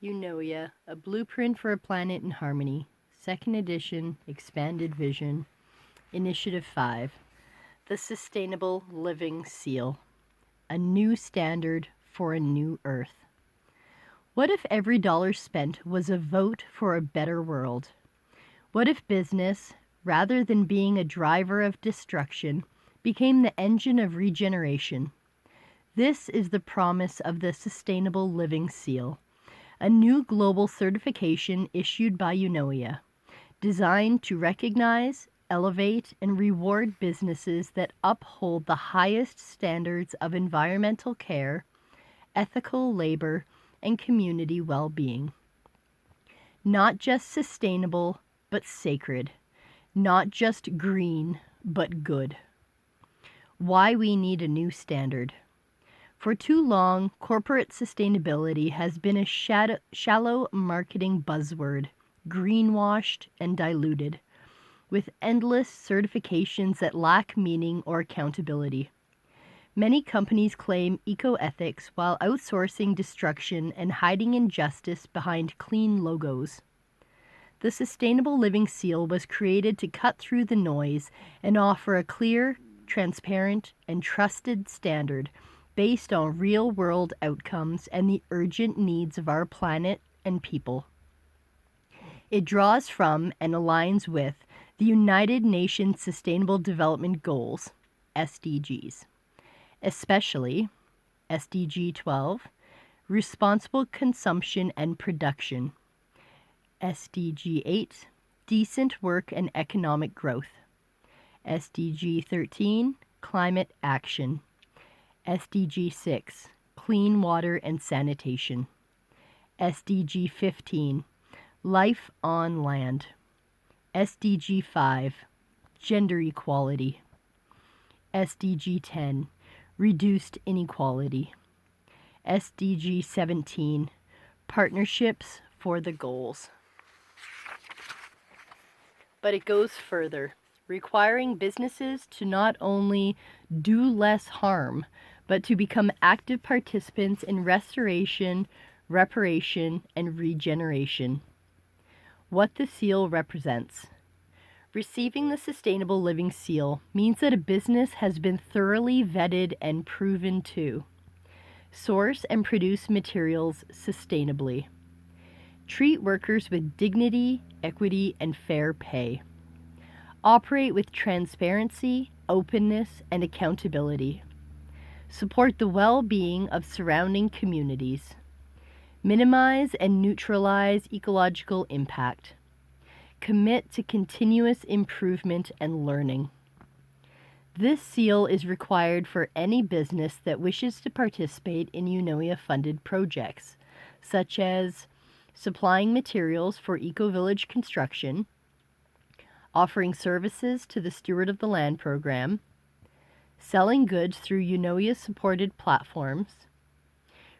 Eunoia, A Blueprint for a Planet in Harmony, 2nd edition, Expanded Vision, Initiative 5, The Sustainable Living Seal, A New Standard for a New Earth. What if every dollar spent was a vote for a better world? What if business, rather than being a driver of destruction, became the engine of regeneration? This is the promise of the Sustainable Living Seal, a new global certification issued by Eunoia, designed to recognize, elevate, and reward businesses that uphold the highest standards of environmental care, ethical labor, and community well-being. Not just sustainable, but sacred. Not just green, but good. Why we need a new standard. For too long, corporate sustainability has been a shallow marketing buzzword, greenwashed and diluted, with endless certifications that lack meaning or accountability. Many companies claim eco-ethics while outsourcing destruction and hiding injustice behind clean logos. The Sustainable Living Seal was created to cut through the noise and offer a clear, transparent, and trusted standard based on real-world outcomes and the urgent needs of our planet and people. It draws from and aligns with the United Nations Sustainable Development Goals, SDGs, especially SDG 12, Responsible Consumption and Production, SDG 8, Decent Work and Economic Growth, SDG 13, Climate Action, SDG 6, Clean Water and Sanitation, SDG 15, Life on Land, SDG 5, Gender Equality, SDG 10, Reduced Inequality, SDG 17, Partnerships for the Goals. But it goes further, requiring businesses to not only do less harm, but to become active participants in restoration, reparation, and regeneration. What the seal represents. Receiving the Sustainable Living Seal means that a business has been thoroughly vetted and proven to source and produce materials sustainably, treat workers with dignity, equity, and fair pay, operate with transparency, openness, and accountability, support the well-being of surrounding communities, minimize and neutralize ecological impact, commit to continuous improvement and learning. This seal is required for any business that wishes to participate in Eunoia-funded projects, such as supplying materials for eco-village construction, offering services to the Steward of the Land program, selling goods through Eunoia-supported platforms,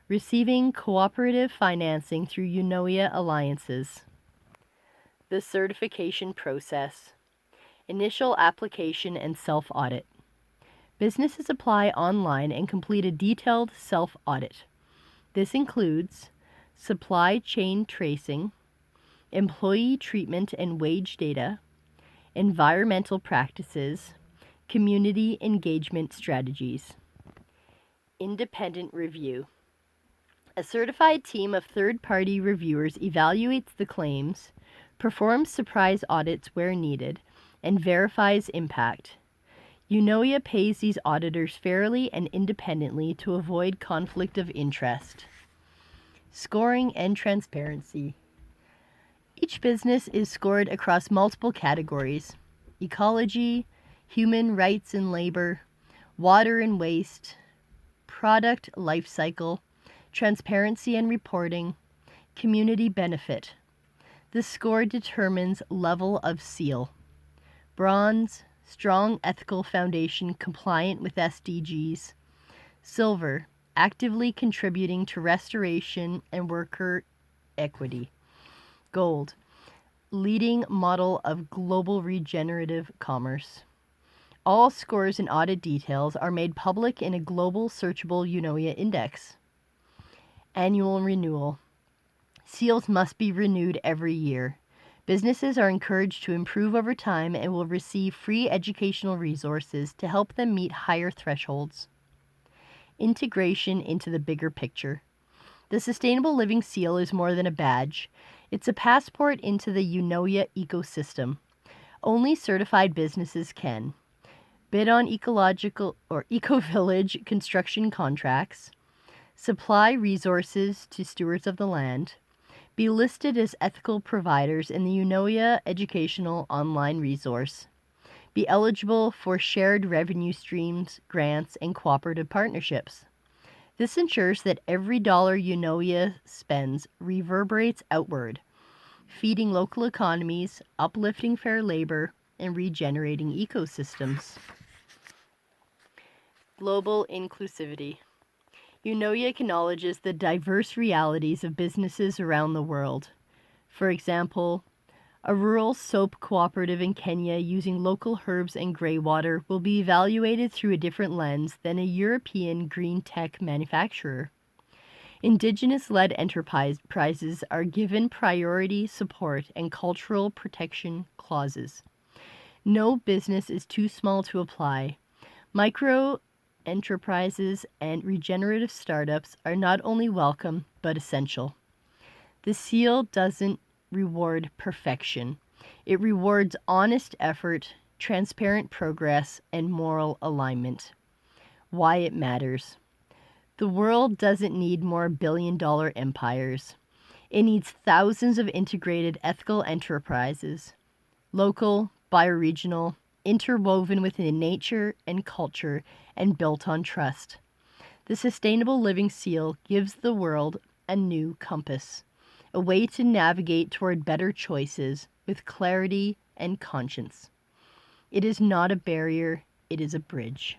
receiving cooperative financing through Eunoia alliances. The certification process. Initial application and self-audit. Businesses apply online and complete a detailed self-audit. This includes supply chain tracing, employee treatment and wage data, environmental practices, community engagement strategies. Independent review. A certified team of third-party reviewers evaluates the claims, performs surprise audits where needed, and verifies impact. Eunoia pays these auditors fairly and independently to avoid conflict of interest. Scoring and transparency. Each business is scored across multiple categories: ecology, human rights and labor, water and waste, product life cycle, transparency and reporting, community benefit. The score determines level of seal. Bronze, strong ethical foundation compliant with SDGs. Silver, actively contributing to restoration and worker equity. Gold, leading model of global regenerative commerce. All scores and audit details are made public in a global searchable Eunoia index. Annual renewal. Seals must be renewed every year. Businesses are encouraged to improve over time and will receive free educational resources to help them meet higher thresholds. Integration into the bigger picture. The Sustainable Living Seal is more than a badge. It's a passport into the Eunoia ecosystem. Only certified businesses can bid on ecological or eco-village construction contracts, supply resources to stewards of the land, be listed as ethical providers in the Eunoia educational online resource, be eligible for shared revenue streams, grants, and cooperative partnerships. This ensures that every dollar Eunoia spends reverberates outward, feeding local economies, uplifting fair labor, and regenerating ecosystems. Global inclusivity. Eunoia acknowledges the diverse realities of businesses around the world. For example, a rural soap cooperative in Kenya using local herbs and grey water will be evaluated through a different lens than a European green tech manufacturer. Indigenous-led enterprises are given priority support and cultural protection clauses. No business is too small to apply. Micro enterprises and regenerative startups are not only welcome but essential. The seal doesn't reward perfection. It rewards honest effort, transparent progress, and moral alignment. Why it matters. The world doesn't need more billion-dollar empires. It needs thousands of integrated ethical enterprises, local, bioregional, interwoven within nature and culture, and built on trust. The Sustainable Living Seal gives the world a new compass, a way to navigate toward better choices with clarity and conscience. It is not a barrier, it is a bridge.